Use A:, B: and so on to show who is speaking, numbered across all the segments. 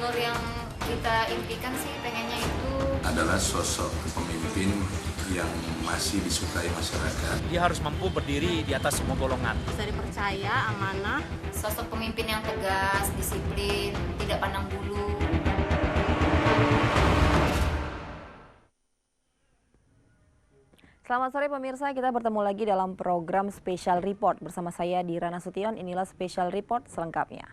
A: gubernur yang kita impikan sih pengennya itu
B: adalah sosok pemimpin yang masih disukai masyarakat.
C: Dia harus mampu berdiri di atas semua golongan.
D: Bisa dipercaya, amanah.
A: sosok pemimpin yang tegas, disiplin, tidak pandang bulu.
E: Selamat sore pemirsa, kita bertemu lagi dalam program Special Report bersama saya Dira Nasution. Inilah Special Report selengkapnya.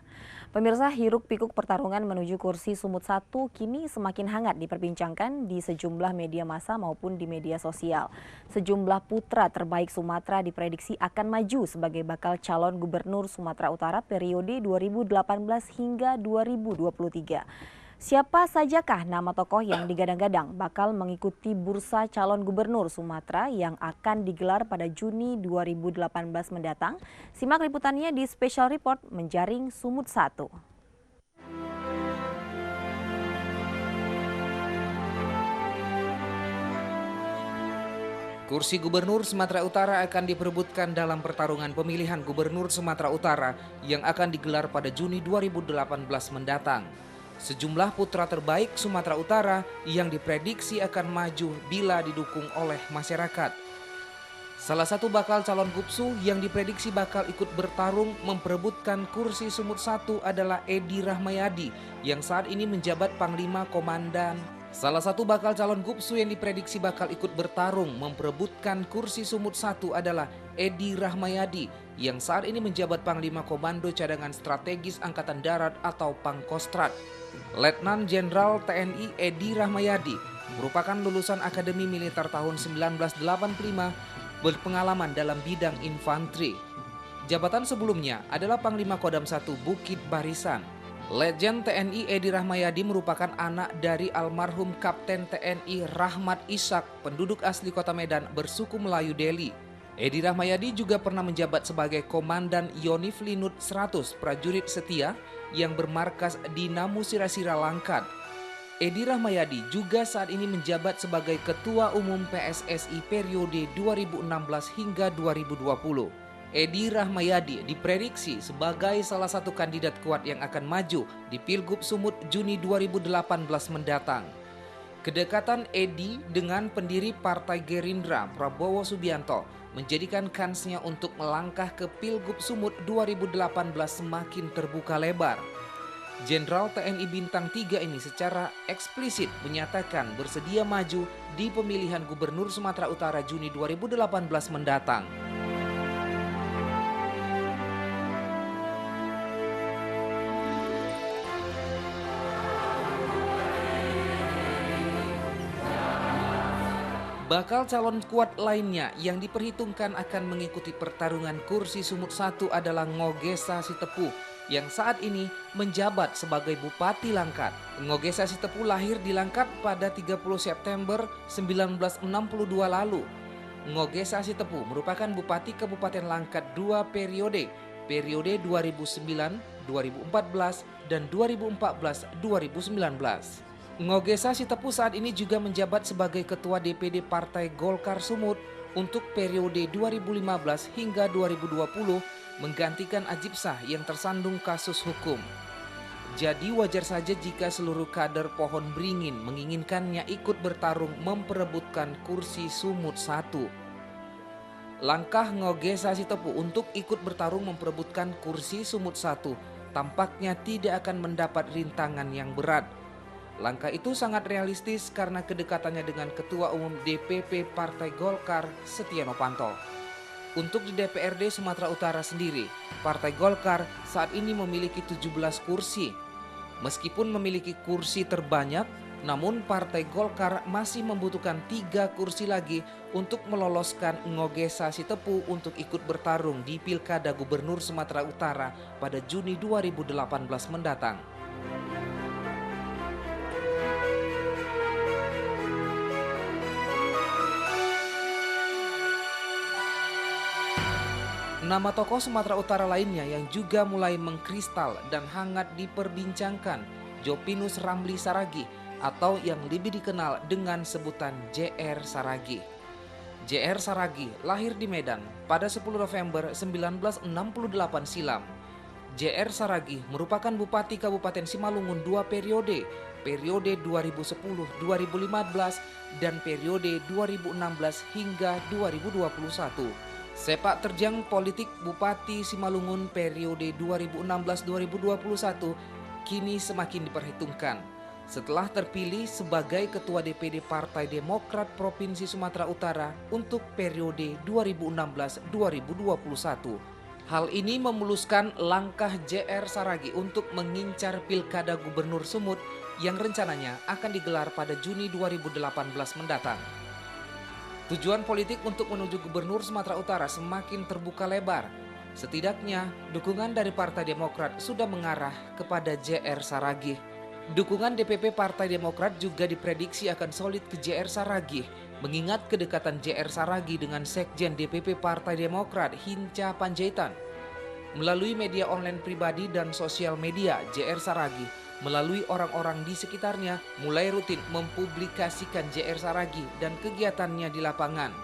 E: Pemirsa, hiruk pikuk pertarungan menuju kursi Sumut 1 kini semakin hangat diperbincangkan di sejumlah media massa maupun di media sosial. Sejumlah putra terbaik Sumatera diprediksi akan maju sebagai bakal calon gubernur Sumatera Utara periode 2018 hingga 2023. Siapa sajakah nama tokoh yang digadang-gadang bakal mengikuti bursa calon gubernur Sumatera yang akan digelar pada Juni 2018 mendatang? Simak liputannya di Special Report Menjaring Sumut 1.
F: Kursi Gubernur Sumatera Utara akan diperebutkan dalam pertarungan pemilihan Gubernur Sumatera Utara yang akan digelar pada Juni 2018 mendatang. Sejumlah putra terbaik Sumatera Utara yang diprediksi akan maju bila didukung oleh masyarakat. Salah satu bakal calon Gupsu yang diprediksi bakal ikut bertarung memperebutkan kursi Sumut 1 adalah Edi Rahmayadi yang saat ini menjabat Panglima Komandan. Salah satu bakal calon Gupsu yang diprediksi bakal ikut bertarung memperebutkan kursi Sumut 1 adalah Edi Rahmayadi yang saat ini menjabat Panglima Komando Cadangan Strategis Angkatan Darat atau Pangkostrat. Letnan Jenderal TNI Edi Rahmayadi merupakan lulusan Akademi Militer tahun 1985 berpengalaman dalam bidang infanteri. Jabatan sebelumnya adalah Panglima Kodam 1 Bukit Barisan. Legend TNI Edi Rahmayadi merupakan anak dari almarhum Kapten TNI Rahmat Ishak, penduduk asli Kota Medan bersuku Melayu Deli. Edi Rahmayadi juga pernah menjabat sebagai Komandan Yonif Linut 100 prajurit setia yang bermarkas di Namu Sirasira Langkat. Edi Rahmayadi juga saat ini menjabat sebagai Ketua Umum PSSI periode 2016 hingga 2020. Edi Rahmayadi diprediksi sebagai salah satu kandidat kuat yang akan maju di Pilgub Sumut Juni 2018 mendatang. Kedekatan Edi dengan pendiri Partai Gerindra Prabowo Subianto menjadikan kansnya untuk melangkah ke Pilgub Sumut 2018 semakin terbuka lebar. Jenderal TNI Bintang 3 ini secara eksplisit menyatakan bersedia maju di pemilihan Gubernur Sumatera Utara Juni 2018 mendatang. Bakal calon kuat lainnya yang diperhitungkan akan mengikuti pertarungan kursi Sumut 1 adalah Ngogesa Sitepu yang saat ini menjabat sebagai Bupati Langkat. Ngogesa Sitepu lahir di Langkat pada 30 September 1962 lalu. Ngogesa Sitepu merupakan Bupati Kabupaten Langkat 2 periode 2009, 2014, dan 2014-2019. Ngogesa Sitepu saat ini juga menjabat sebagai Ketua DPD Partai Golkar Sumut untuk periode 2015 hingga 2020 menggantikan Ajib Shah yang tersandung kasus hukum. Jadi wajar saja jika seluruh kader Pohon Beringin menginginkannya ikut bertarung memperebutkan kursi Sumut 1. Langkah Ngogesa Sitepu untuk ikut bertarung memperebutkan kursi Sumut 1 tampaknya tidak akan mendapat rintangan yang berat. Langkah itu sangat realistis karena kedekatannya dengan Ketua Umum DPP Partai Golkar Setia Novanto. Untuk di DPRD Sumatera Utara sendiri, Partai Golkar saat ini memiliki 17 kursi. Meskipun memiliki kursi terbanyak, namun Partai Golkar masih membutuhkan 3 kursi lagi untuk meloloskan Ngogesa Sitepu untuk ikut bertarung di Pilkada Gubernur Sumatera Utara pada Juni 2018 mendatang. Nama tokoh Sumatera Utara lainnya yang juga mulai mengkristal dan hangat diperbincangkan, Jopinus Ramli Saragih atau yang lebih dikenal dengan sebutan JR Saragih. JR Saragih lahir di Medan pada 10 November 1968 silam. JR Saragih merupakan Bupati Kabupaten Simalungun 2 periode 2010-2015 dan periode 2016 hingga 2021. Sepak terjang politik Bupati Simalungun periode 2016-2021 kini semakin diperhitungkan. Setelah terpilih sebagai Ketua DPD Partai Demokrat Provinsi Sumatera Utara untuk periode 2016-2021. Hal ini memuluskan langkah JR Saragih untuk mengincar Pilkada Gubernur Sumut yang rencananya akan digelar pada Juni 2018 mendatang. Tujuan politik untuk menuju Gubernur Sumatera Utara semakin terbuka lebar. Setidaknya, dukungan dari Partai Demokrat sudah mengarah kepada JR Saragih. Dukungan DPP Partai Demokrat juga diprediksi akan solid ke JR Saragih, mengingat kedekatan JR Saragih dengan Sekjen DPP Partai Demokrat Hinca Panjaitan. Melalui media online pribadi dan sosial media, JR Saragih melalui orang-orang di sekitarnya mulai rutin mempublikasikan JR Saragih dan kegiatannya di lapangan.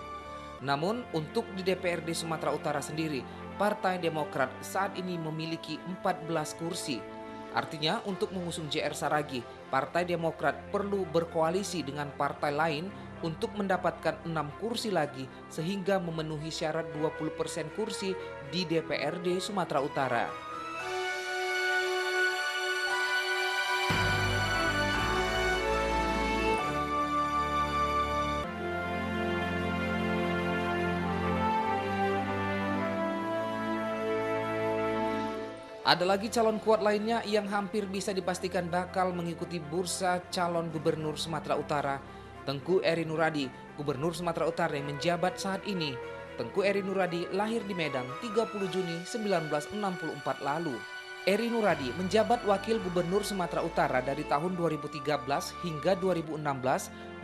F: Namun untuk di DPRD Sumatera Utara sendiri, Partai Demokrat saat ini memiliki 14 kursi. Artinya untuk mengusung JR Saragih, Partai Demokrat perlu berkoalisi dengan partai lain untuk mendapatkan 6 kursi lagi sehingga memenuhi syarat 20% kursi di DPRD Sumatera Utara. Ada lagi calon kuat lainnya yang hampir bisa dipastikan bakal mengikuti bursa calon gubernur Sumatera Utara, Tengku Eri Nuradi, Gubernur Sumatera Utara yang menjabat saat ini. Tengku Eri Nuradi lahir di Medan 30 Juni 1964 lalu. Eri Nuradi menjabat Wakil Gubernur Sumatera Utara dari tahun 2013 hingga 2016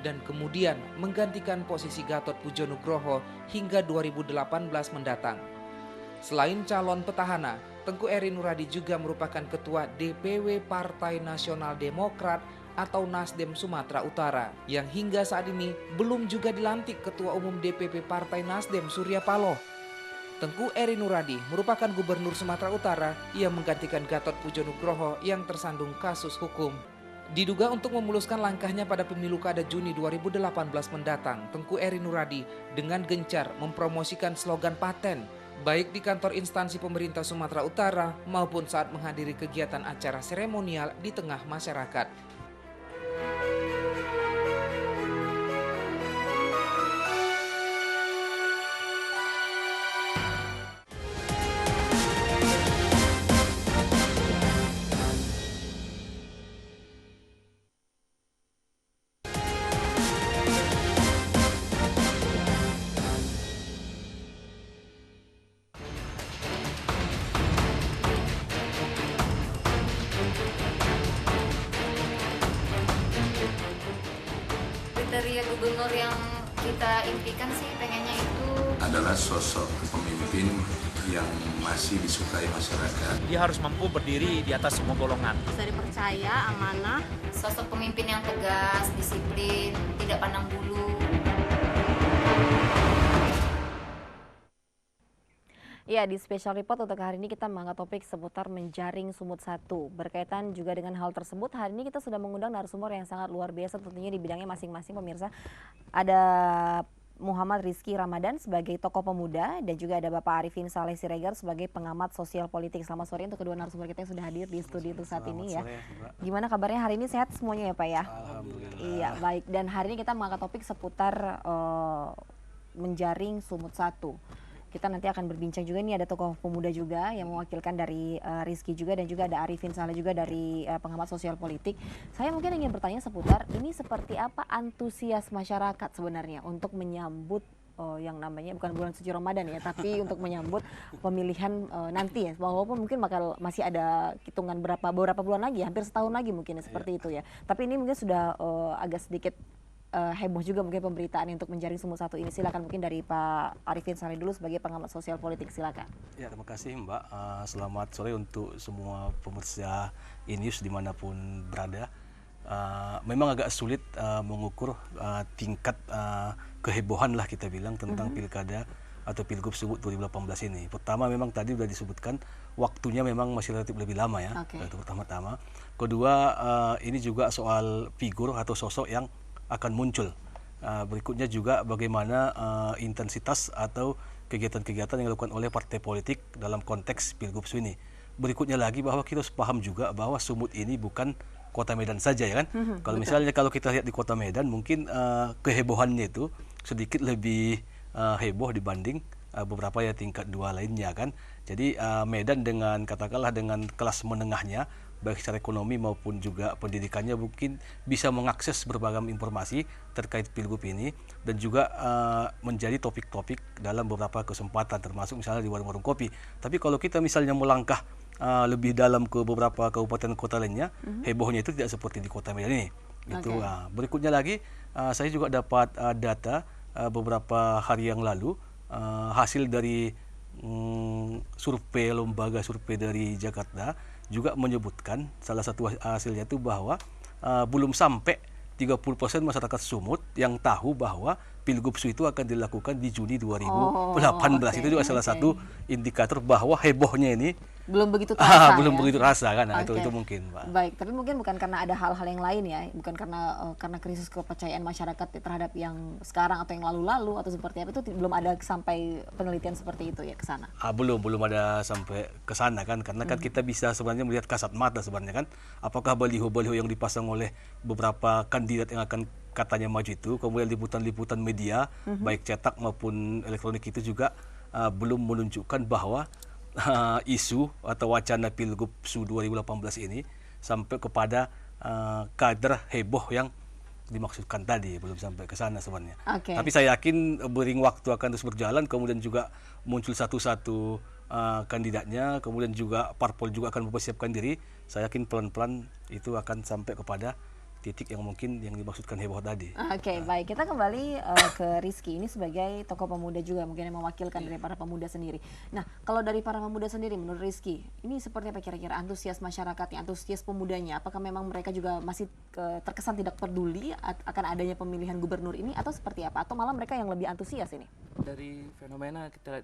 F: dan kemudian menggantikan posisi Gatot Pujo Nugroho hingga 2018 mendatang. Selain calon petahana, Tengku Eri Nuradi juga merupakan Ketua DPW Partai Nasional Demokrat atau Nasdem Sumatera Utara yang hingga saat ini belum juga dilantik Ketua Umum DPP Partai Nasdem Surya Paloh. Tengku Eri Nuradi merupakan Gubernur Sumatera Utara yang menggantikan Gatot Pujo Nugroho yang tersandung kasus hukum. Diduga untuk memuluskan langkahnya pada pemilu kada Juni 2018 mendatang, Tengku Eri Nuradi dengan gencar mempromosikan slogan paten baik di kantor instansi pemerintah Sumatera Utara maupun saat menghadiri kegiatan acara seremonial di tengah masyarakat.
A: Kriteria gubernur yang kita impikan sih pengennya itu
B: adalah sosok pemimpin yang masih disukai masyarakat.
C: Dia harus mampu berdiri di atas semua golongan.
D: Bisa dipercaya, amanah.
A: sosok pemimpin yang tegas, disiplin, tidak pandang bulu.
E: Ya, di Special Report untuk hari ini kita mengangkat topik seputar menjaring Sumut 1. Berkaitan juga dengan hal tersebut, hari ini kita sudah mengundang narasumber yang sangat luar biasa tentunya di bidangnya masing-masing pemirsa. Ada Muhammad Rizky Ramadan sebagai tokoh pemuda dan juga ada Bapak Arifin Saleh Siregar sebagai pengamat sosial politik. Selamat sore untuk kedua narasumber kita yang sudah hadir di studio untuk saat ini ya. Gimana kabarnya hari ini, sehat semuanya ya Pak ya?
G: Alhamdulillah.
E: Iya, baik. Dan hari ini kita mengangkat topik seputar menjaring Sumut 1. Kita nanti akan berbincang juga, nih ada tokoh pemuda juga yang mewakilkan dari Rizky juga dan juga ada Arifin Saleh juga dari pengamat sosial politik. Saya mungkin ingin bertanya seputar ini seperti apa antusias masyarakat sebenarnya untuk menyambut yang namanya bukan bulan suci Ramadan ya, tapi untuk menyambut pemilihan nanti ya, walaupun mungkin masih ada hitungan beberapa bulan lagi, hampir setahun lagi mungkin seperti itu ya. Tapi ini mungkin sudah agak sedikit heboh juga mungkin pemberitaan untuk menjaring Sumut 1 ini. Silakan mungkin dari Pak Arifin Saleh dulu sebagai pengamat sosial politik, silakan.
G: Ya, terima kasih Mbak. Selamat sore untuk semua pemirsa INews dimanapun berada. Memang agak sulit mengukur tingkat kehebohan lah kita bilang tentang pilkada atau Pilgub Sumut 2018 ini. Pertama memang tadi sudah disebutkan waktunya memang masih relatif lebih lama ya. Itu pertama-tama. Kedua ini juga soal figur atau sosok yang akan muncul. Berikutnya juga bagaimana intensitas atau kegiatan-kegiatan yang dilakukan oleh partai politik dalam konteks Pilgub ini. Berikutnya lagi bahwa kita harus paham juga bahwa Sumut ini bukan Kota Medan saja ya kan. Kalau misalnya kalau kita lihat di Kota Medan mungkin kehebohannya itu sedikit lebih heboh dibanding beberapa ya tingkat 2 lainnya kan. Jadi Medan dengan katakanlah dengan kelas menengahnya baik secara ekonomi maupun juga pendidikannya mungkin bisa mengakses berbagai informasi terkait Pilgub ini dan juga menjadi topik-topik dalam beberapa kesempatan termasuk misalnya di warung-warung kopi. Tapi kalau kita misalnya melangkah lebih dalam ke beberapa kabupaten kota lainnya, hebohnya itu tidak seperti di Kota Medan ini. Gitu. Berikutnya lagi saya juga dapat data beberapa hari yang lalu hasil dari lembaga survei dari Jakarta juga menyebutkan salah satu hasilnya itu bahwa belum sampai 30% masyarakat Sumut yang tahu bahwa Pilgub itu akan dilakukan di Juni 2018. Itu juga salah satu indikator bahwa hebohnya ini
E: belum begitu terasa.
G: Belum begitu terasa kan. Itu mungkin, Pak.
E: Baik, tapi mungkin bukan karena ada hal-hal yang lain ya, bukan karena krisis kepercayaan masyarakat terhadap yang sekarang atau yang lalu-lalu atau seperti apa, itu belum ada sampai penelitian seperti itu ya ke sana.
G: Belum ada sampai ke sana kan, karena kan kita bisa sebenarnya melihat kasat mata sebenarnya kan, apakah baliho-baliho yang dipasang oleh beberapa kandidat yang akan katanya maju itu, kemudian liputan-liputan media baik cetak maupun elektronik itu juga belum menunjukkan bahwa isu atau wacana Pilgub 2018 ini sampai kepada kader heboh yang dimaksudkan tadi, belum sampai ke sana sebenarnya. Tapi saya yakin bering waktu akan terus berjalan, kemudian juga muncul satu-satu kandidatnya, kemudian juga parpol juga akan mempersiapkan diri. Saya yakin pelan-pelan itu akan sampai kepada titik yang mungkin yang dimaksudkan heboh tadi.
E: Baik, kita kembali ke Rizky ini sebagai tokoh pemuda juga mungkin yang mewakilkan dari para pemuda sendiri. Nah, kalau dari para pemuda sendiri menurut Rizky, ini seperti apa kira-kira antusias masyarakatnya, antusias pemudanya? Apakah memang mereka juga masih terkesan tidak peduli akan adanya pemilihan gubernur ini atau seperti apa? Atau malah mereka yang lebih antusias ini?
H: Dari fenomena kita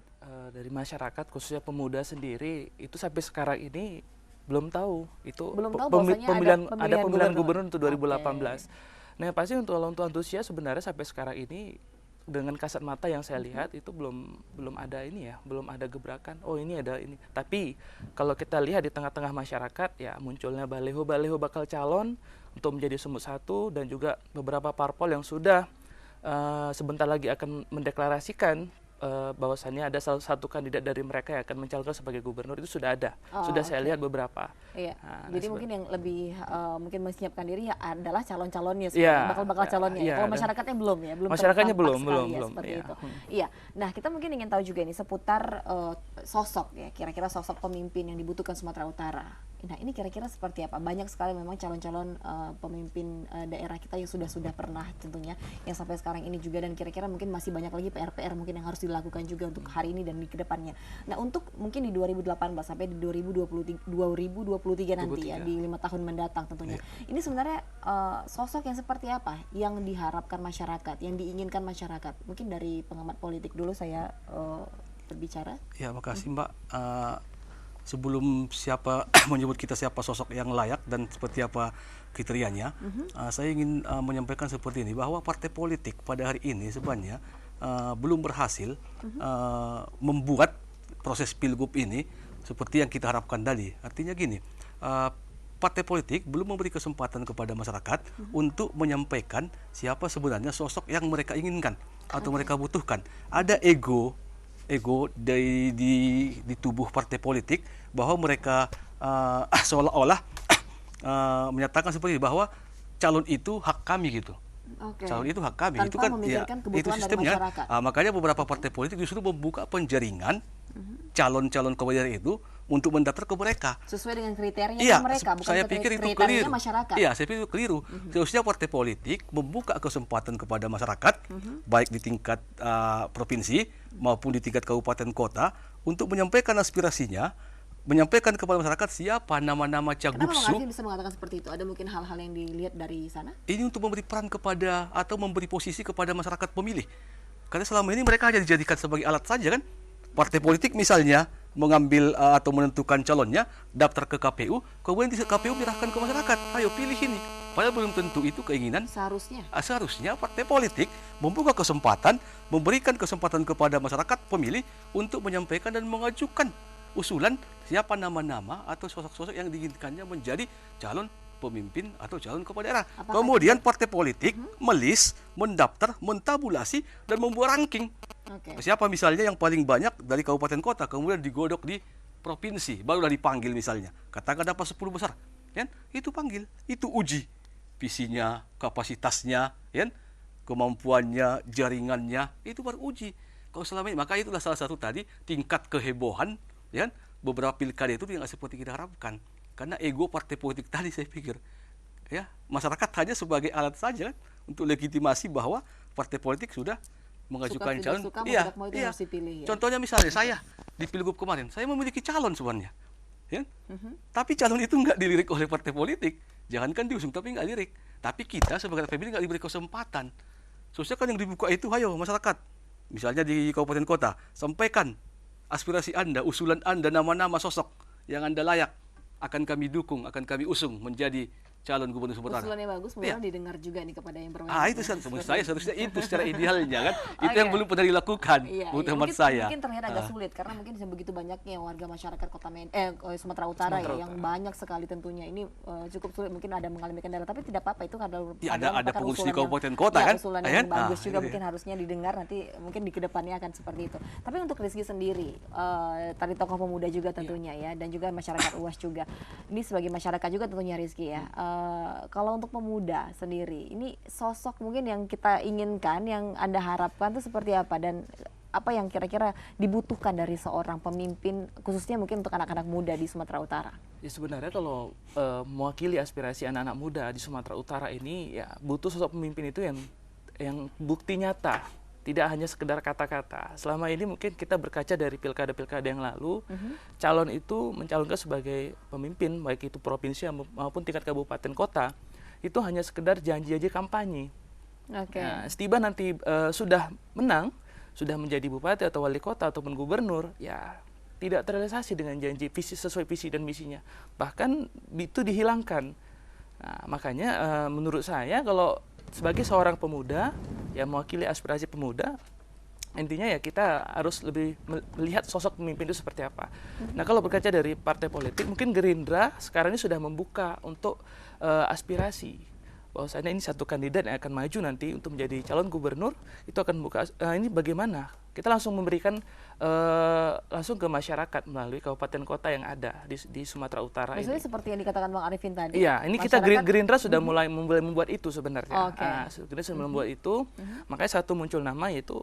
H: dari masyarakat khususnya pemuda sendiri itu sampai sekarang ini belum tahu itu pemilihan gubernur untuk 2018. Nah, pasti untuk antusias sebenarnya sampai sekarang ini dengan kasat mata yang saya lihat itu belum ada ini ya, belum ada gebrakan. Oh, ini ada ini. Tapi kalau kita lihat di tengah-tengah masyarakat ya munculnya baliho-baliho bakal calon untuk menjadi Sumut 1 dan juga beberapa parpol yang sudah sebentar lagi akan mendeklarasikan bahwasannya ada salah satu kandidat dari mereka yang akan mencalonkan sebagai gubernur, itu sudah ada, saya lihat beberapa.
E: Jadi mungkin yang lebih mungkin menyiapkan diri ya adalah calon-calonnya, bakal calonnya. Kalau masyarakatnya belum ya,
H: masyarakatnya belum
E: seperti itu. Iya. Nah, kita mungkin ingin tahu juga nih seputar sosok ya, kira-kira sosok pemimpin yang dibutuhkan Sumatera Utara. Nah, ini kira-kira seperti apa? Banyak sekali memang calon-calon pemimpin daerah kita yang sudah pernah tentunya, yang sampai sekarang ini juga, dan kira-kira mungkin masih banyak lagi PR-PR mungkin yang harus dilakukan juga untuk hari ini dan di kedepannya. Nah, untuk mungkin di 2018 sampai di 2023 nanti ya, di 5 tahun mendatang tentunya. Ini sebenarnya sosok yang seperti apa yang diharapkan masyarakat, yang diinginkan masyarakat? Mungkin dari pengamat politik dulu saya berbicara.
G: Ya, makasih Mbak. Sebelum menyebut kita siapa sosok yang layak dan seperti apa kriterianya, saya ingin menyampaikan seperti ini, bahwa partai politik pada hari ini sebenarnya belum berhasil membuat proses Pilgub ini seperti yang kita harapkan tadi. Artinya gini, partai politik belum memberi kesempatan kepada masyarakat untuk menyampaikan siapa sebenarnya sosok yang mereka inginkan atau mereka butuhkan. Ada ego di tubuh partai politik bahwa mereka seolah-olah menyatakan seperti ini, bahwa calon itu hak kami gitu. Calon itu hak kami.
E: Tanpa
G: itu kan ya, itu sistemnya. Makanya beberapa partai politik justru membuka penjaringan calon-calon kepala daerah itu untuk mendaftar ke mereka
E: sesuai dengan kriteria mereka, bukan
G: saya pikir itu
E: kriterianya
G: keliru.
E: Masyarakat.
G: Iya, saya pikir itu keliru. Seharusnya partai politik membuka kesempatan kepada masyarakat, baik di tingkat provinsi maupun di tingkat kabupaten kota, untuk menyampaikan aspirasinya, menyampaikan kepada masyarakat siapa nama-nama Cagupsu.
E: Kenapa bisa mengatakan seperti itu? Ada mungkin hal-hal yang dilihat dari sana?
G: Ini untuk memberi peran kepada atau memberi posisi kepada masyarakat pemilih. Karena selama ini mereka hanya dijadikan sebagai alat saja kan. Partai politik misalnya mengambil atau menentukan calonnya, daftar ke KPU, kemudian di KPU menyerahkan ke masyarakat, ayo pilih ini. Padahal belum tentu itu keinginan. Seharusnya partai politik membuka kesempatan, memberikan kesempatan kepada masyarakat pemilih untuk menyampaikan dan mengajukan usulan siapa nama-nama atau sosok-sosok yang diinginkannya menjadi calon pemimpin atau calon kepala daerah. Kemudian partai politik melis, mendaftar, mentabulasi, dan membuat ranking. Siapa misalnya yang paling banyak dari kabupaten kota, kemudian digodok di provinsi, barulah dipanggil misalnya. Katakan dapat 10 besar, kan? Itu panggil, itu uji visinya, kapasitasnya, kan? Kemampuannya, jaringannya, itu baru uji. Kalau selama ini, maka itulah salah satu tadi tingkat kehebohan, kan? Beberapa pilkada itu tidak seperti kita harapkan. Karena ego partai politik tadi saya pikir, ya masyarakat hanya sebagai alat saja kan, untuk legitimasi bahwa partai politik sudah mengajukan calon. Iya. Contohnya misalnya saya di Pilgub kemarin, saya memiliki calon sebenarnya, ya? Tapi calon itu nggak dilirik oleh partai politik, jangankan diusung tapi nggak lirik. Tapi kita sebagai pemilih nggak diberi kesempatan. Sosial kan yang dibuka itu, ayo masyarakat, misalnya di kabupaten kota, sampaikan aspirasi Anda, usulan Anda, nama-nama sosok yang Anda layak, akan kami dukung, akan kami usung menjadi calon gubernur Sumatera.
D: Usulannya bagus, mudah didengar juga nih kepada yang berwenang.
G: Itu kan saya seharusnya itu secara idealnya kan. Itu yang belum pernah dilakukan menurut hemat saya.
D: Mungkin terlihat agak sulit karena mungkin begitu banyaknya warga masyarakat Sumatera Utara yang banyak sekali tentunya. Ini cukup sulit, mungkin ada mengalami kendala, tapi tidak apa-apa, itu
G: ada pengurus di kabupaten kota kan.
D: Usulan yang bagus juga mungkin harusnya didengar, nanti mungkin di kedepannya akan seperti itu. Tapi untuk Rizky sendiri, tadi tokoh pemuda juga tentunya ya, dan juga masyarakat UAS juga. Ini sebagai masyarakat juga tentunya Rizky ya. Kalau untuk pemuda sendiri, ini sosok mungkin yang kita inginkan, yang Anda harapkan itu seperti apa, dan apa yang kira-kira dibutuhkan dari seorang pemimpin, khususnya mungkin untuk anak-anak muda di Sumatera Utara?
H: Ya sebenarnya kalau mewakili aspirasi anak-anak muda di Sumatera Utara ini, ya butuh sosok pemimpin itu yang bukti nyata, tidak hanya sekedar kata-kata. Selama ini mungkin kita berkaca dari pilkada-pilkada yang lalu, calon itu mencalonkan sebagai pemimpin, baik itu provinsi maupun tingkat kabupaten kota, itu hanya sekedar janji-janji kampanye. Nah, setiba nanti sudah menang, sudah menjadi bupati atau wali kota ataupun gubernur, ya tidak terrealisasi dengan janji sesuai visi dan misinya. Bahkan itu dihilangkan. Nah, makanya menurut saya kalau sebagai seorang pemuda yang mewakili aspirasi pemuda, intinya ya kita harus lebih melihat sosok pemimpin itu seperti apa. Nah, kalau berkaca dari partai politik, mungkin Gerindra sekarang ini sudah membuka untuk aspirasi. Bahwasanya ini satu kandidat yang akan maju nanti untuk menjadi calon gubernur, itu akan membuka ini bagaimana? Kita langsung memberikan langsung ke masyarakat melalui kabupaten kota yang ada di Sumatera Utara.
D: Maksudnya ini seperti yang dikatakan Bang Arifin tadi.
H: Iya, ini kita Gerindra sudah mulai membuat itu sebenarnya. Kita sudah membuat itu, makanya satu muncul nama yaitu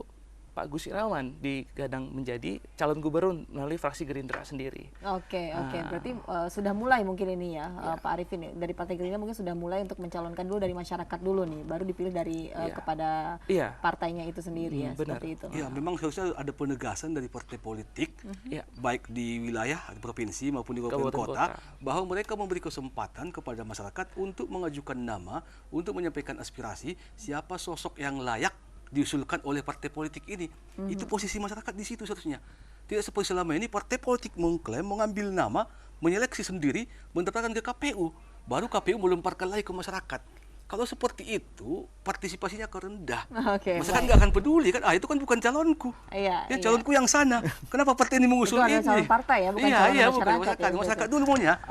H: Pak Gus Irawan digadang menjadi calon gubernur melalui fraksi Gerindra sendiri.
D: Berarti sudah mulai mungkin ini ya, Pak Arifin dari Partai Gerindra mungkin sudah mulai untuk mencalonkan dulu dari masyarakat dulu nih, baru dipilih dari kepada partainya itu sendiri ya, seperti itu.
G: Ya, memang harusnya ada penegasan dari partai politik, baik di wilayah provinsi maupun di kabupaten kota, bahwa mereka memberi kesempatan kepada masyarakat untuk mengajukan nama, untuk menyampaikan aspirasi siapa sosok yang layak diusulkan oleh partai politik ini. Itu posisi masyarakat di situ seharusnya. Tidak seperti selama ini partai politik mengklaim, mengambil nama, menyeleksi sendiri, mendaftarkan ke KPU, baru KPU melemparkan lagi ke masyarakat. Kalau seperti itu, partisipasinya akan rendah. Masyarakat nggak akan peduli kan, itu kan bukan calonku. Calonku yang sana. Kenapa partai ini mengusul ini?
D: Itu calon partai ya, bukan calon masyarakat.
G: Masyarakat dulu maunya.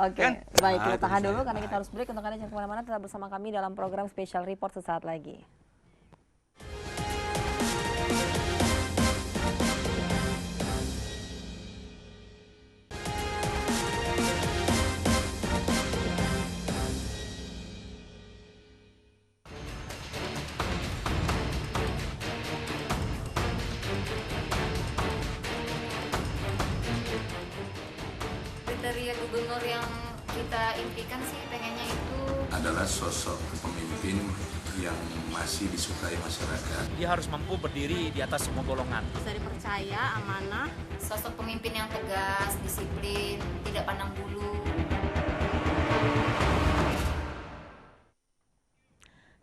D: Baik, kita tahan dulu karena kita harus break. Untuk Anda jangan kemana-mana, tetap bersama kami dalam program Special Report sesaat lagi.
A: Kriteria gubernur yang kita impikan sih pengennya itu
B: adalah sosok pemimpin yang masih disukai masyarakat.
C: Dia harus mampu berdiri di atas semua golongan.
D: Bisa dipercaya, amanah.
A: sosok pemimpin yang tegas, disiplin, tidak pandang bulu.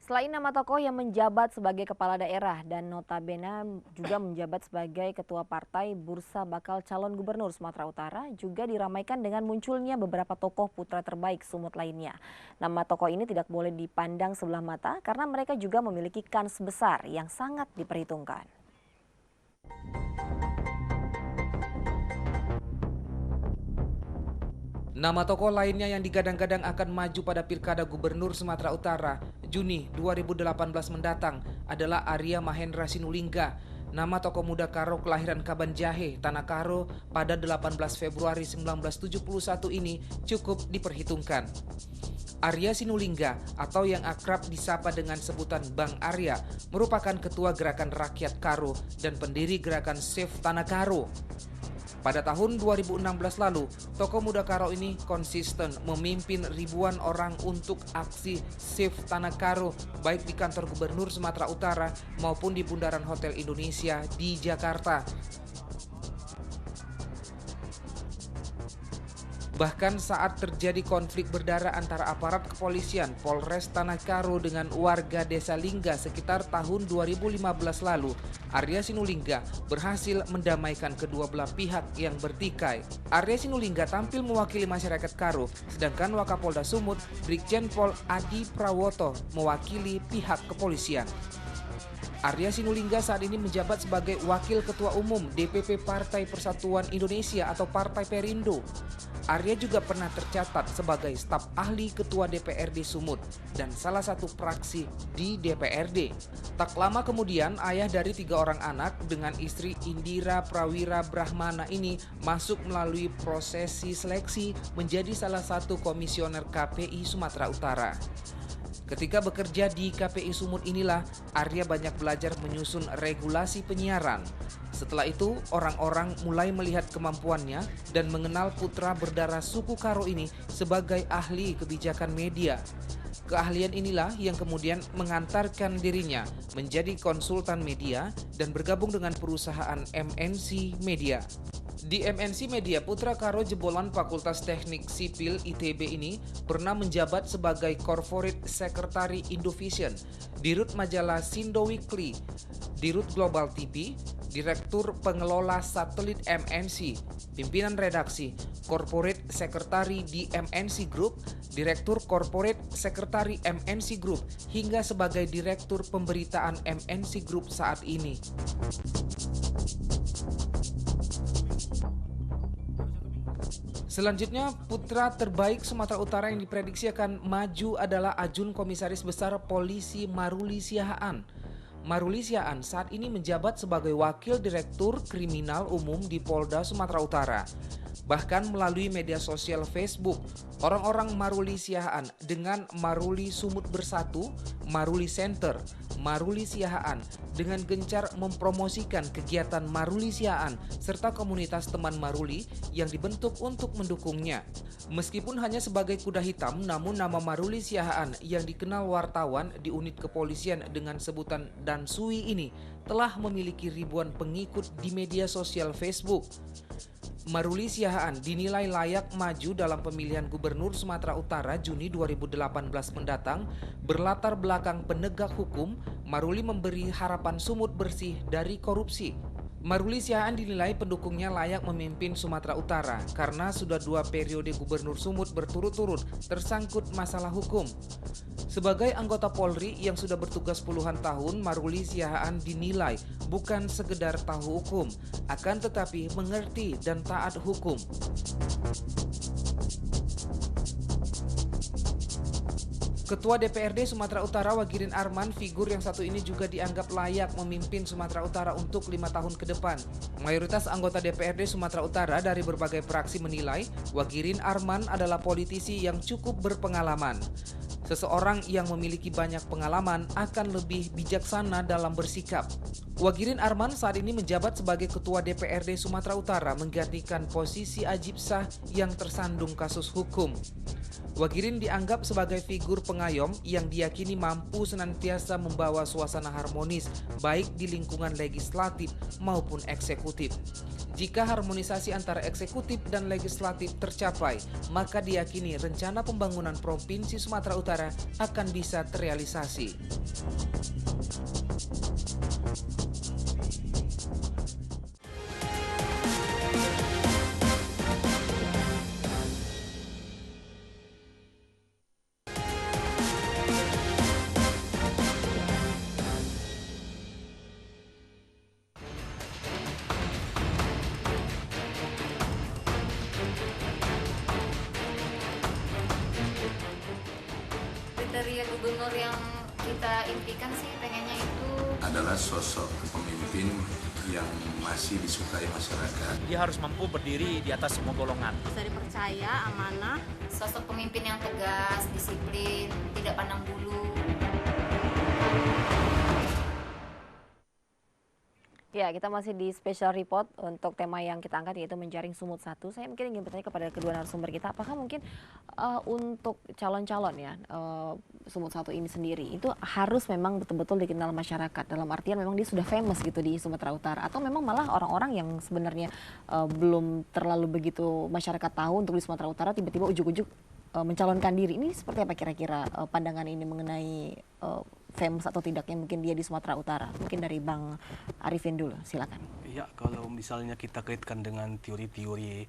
E: Selain nama tokoh yang menjabat sebagai kepala daerah dan notabene juga menjabat sebagai ketua partai Bursa Bakal Calon Gubernur Sumatera Utara, juga diramaikan dengan munculnya beberapa tokoh putra terbaik Sumut lainnya. Nama tokoh ini tidak boleh dipandang sebelah mata karena mereka juga memiliki kans besar yang sangat diperhitungkan.
F: Nama tokoh lainnya yang digadang-gadang akan maju pada Pilkada Gubernur Sumatera Utara Juni 2018 mendatang adalah Arya Mahendra Sinulinga. Nama tokoh muda Karo kelahiran Kabanjahe, Tanah Karo pada 18 Februari 1971 ini cukup diperhitungkan. Arya Sinulinga atau yang akrab disapa dengan sebutan Bang Arya merupakan ketua Gerakan Rakyat Karo dan pendiri Gerakan Save Tanah Karo. Pada tahun 2016 lalu, tokoh muda Karo ini konsisten memimpin ribuan orang untuk aksi Save Tanah Karo, baik di kantor Gubernur Sumatera Utara maupun di Bundaran Hotel Indonesia di Jakarta. Bahkan saat terjadi konflik berdarah antara aparat kepolisian Polres Tanah Karo dengan warga Desa Lingga sekitar tahun 2015 lalu, Arya Sinulinga berhasil mendamaikan kedua belah pihak yang bertikai. Arya Sinulinga tampil mewakili masyarakat Karo, sedangkan Wakapolda Sumut, Brigjen Pol Adi Prawoto mewakili pihak kepolisian. Arya Sinulinga saat ini menjabat sebagai Wakil Ketua Umum DPP Partai Persatuan Indonesia atau Partai Perindo. Arya juga pernah tercatat sebagai staf ahli Ketua DPRD Sumut dan salah satu praksi di DPRD. Tak lama kemudian, ayah dari 3 orang anak dengan istri Indira Prawira Brahmana ini masuk melalui prosesi seleksi menjadi salah satu komisioner KPI Sumatera Utara. Ketika bekerja di KPI Sumut inilah, Arya banyak belajar menyusun regulasi penyiaran. Setelah itu, orang-orang mulai melihat kemampuannya dan mengenal putra berdarah suku Karo ini sebagai ahli kebijakan media. Keahlian inilah yang kemudian mengantarkan dirinya menjadi konsultan media dan bergabung dengan perusahaan MNC Media. Di MNC Media, putra Karo jebolan Fakultas Teknik Sipil ITB ini pernah menjabat sebagai Corporate Secretary Indovision, Dirut Majalah Sindo Weekly, Dirut Global TV, Direktur Pengelola Satelit MNC, Pimpinan Redaksi, Corporate Secretary di MNC Group, Direktur Corporate Secretary MNC Group, hingga sebagai Direktur Pemberitaan MNC Group saat ini. Selanjutnya, putra terbaik Sumatera Utara yang diprediksi akan maju adalah Ajun Komisaris Besar Polisi Maruli Siahaan. Maruli Siahaan saat ini menjabat sebagai Wakil Direktur Kriminal Umum di Polda Sumatera Utara. Bahkan melalui media sosial Facebook, orang-orang Maruli Siahaan dengan Maruli Sumut Bersatu, Maruli Center, Maruli Siahaan dengan gencar mempromosikan kegiatan Maruli Siahaan serta komunitas teman Maruli yang dibentuk untuk mendukungnya. Meskipun hanya sebagai kuda hitam, namun nama Maruli Siahaan yang dikenal wartawan di unit kepolisian dengan sebutan Dansui ini telah memiliki ribuan pengikut di media sosial Facebook. Maruli Siahaan dinilai layak maju dalam pemilihan Gubernur Sumatera Utara Juni 2018 mendatang. Berlatar belakang penegak hukum, Maruli memberi harapan Sumut bersih dari korupsi. Maruli Siahaan dinilai pendukungnya layak memimpin Sumatera Utara karena sudah 2 periode Gubernur Sumut berturut-turut tersangkut masalah hukum. Sebagai anggota Polri yang sudah bertugas puluhan tahun, Maruli Siahaan dinilai bukan sekedar tahu hukum, akan tetapi mengerti dan taat hukum. Ketua DPRD Sumatera Utara Wagirin Arman, figur yang satu ini juga dianggap layak memimpin Sumatera Utara untuk 5 tahun ke depan. Mayoritas anggota DPRD Sumatera Utara dari berbagai fraksi menilai Wagirin Arman adalah politisi yang cukup berpengalaman. Seseorang yang memiliki banyak pengalaman akan lebih bijaksana dalam bersikap. Wagirin Arman saat ini menjabat sebagai Ketua DPRD Sumatera Utara menggantikan posisi Ajib Shah yang tersandung kasus hukum. Wagirin dianggap sebagai figur pengayom yang diyakini mampu senantiasa membawa suasana harmonis baik di lingkungan legislatif maupun eksekutif. Jika harmonisasi antara eksekutif dan legislatif tercapai, maka diyakini rencana pembangunan Provinsi Sumatera Utara Utara akan bisa terrealisasi.
A: Kriteria gubernur yang kita impikan sih pengennya itu
B: adalah sosok pemimpin yang masih disukai masyarakat.
C: Dia harus mampu berdiri di atas semua golongan.
I: Bisa dipercaya, amanah.
A: sosok pemimpin yang tegas, disiplin, tidak pandang bulu.
E: Ya, kita masih di special report untuk tema yang kita angkat yaitu menjaring Sumut 1. Saya mungkin ingin bertanya kepada kedua narasumber kita, apakah mungkin untuk calon-calon ya Sumut 1 ini sendiri itu harus memang betul-betul dikenal masyarakat, dalam artian memang dia sudah famous gitu di Sumatera Utara, atau memang malah orang-orang yang sebenarnya belum terlalu begitu masyarakat tahu untuk di Sumatera Utara tiba-tiba ujuk-ujuk mencalonkan diri. Ini seperti apa kira-kira pandangan ini mengenai famous atau tidaknya mungkin dia di Sumatera Utara? Mungkin dari Bang Arifin dulu, silakan.
G: Ya, kalau misalnya kita kaitkan dengan teori-teori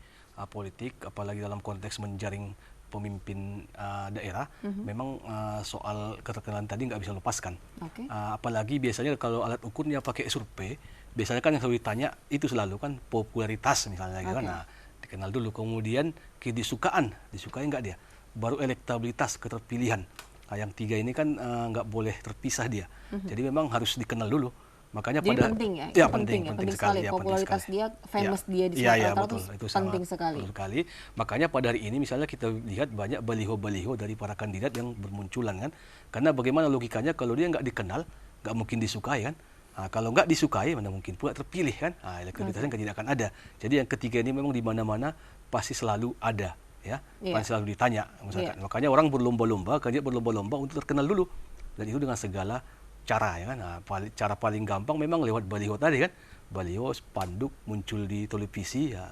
G: politik, apalagi dalam konteks menjaring pemimpin daerah, memang soal keterkenalan tadi nggak bisa lepaskan. Apalagi biasanya kalau alat ukurnya pakai survei, biasanya kan yang selalu ditanya itu selalu kan popularitas misalnya, gitu kan. Nah, dikenal dulu, kemudian disukai nggak dia, baru elektabilitas, keterpilihan. Nah, yang tiga ini kan nggak boleh terpisah dia. Jadi memang harus dikenal dulu. Makanya
E: jadi
G: pada
E: penting ya,
G: ya,
E: penting sekali.
G: Ya,
E: popularitas
G: penting sekali.
E: dia, famous
G: Ya.
E: dia di
G: Ya,
E: Sumatera Utara
G: betul.
E: itu
G: Sangat
E: penting sekali.
G: betul sekali. Makanya pada hari ini misalnya kita lihat banyak baliho-baliho dari para kandidat yang bermunculan kan. Karena bagaimana logikanya kalau dia nggak dikenal, nggak mungkin disukai kan. Nah, kalau nggak disukai, mana mungkin pula terpilih kan. Nah, elektabilitasnya tidak akan ada. Jadi yang ketiga ini memang di mana-mana pasti selalu ada. Ya, pasti selalu ditanya masyarakat. Makanya orang berlomba-lomba, kandidat berlomba-lomba untuk terkenal dulu, dan itu dengan segala cara ya kan. Nah, cara paling gampang memang lewat baliho tadi kan, baliho, spanduk muncul di televisi ya,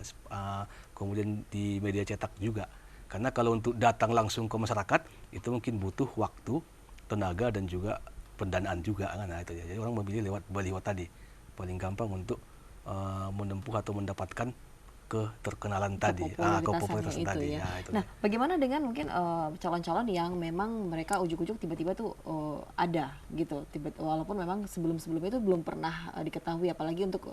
G: kemudian di media cetak juga. Karena kalau untuk datang langsung ke masyarakat itu mungkin butuh waktu, tenaga dan juga pendanaan juga kan. Nah, itu ya. Jadi orang memilih lewat baliho tadi paling gampang untuk menempuh atau mendapatkan keterkenalan tadi, kepopularitas tadi.
E: Ya.
G: Ya, itu
E: nah, bagaimana dengan mungkin calon-calon yang memang mereka ujuk-ujuk tiba-tiba tuh ada gitu, walaupun memang sebelum-sebelumnya itu belum pernah diketahui, apalagi untuk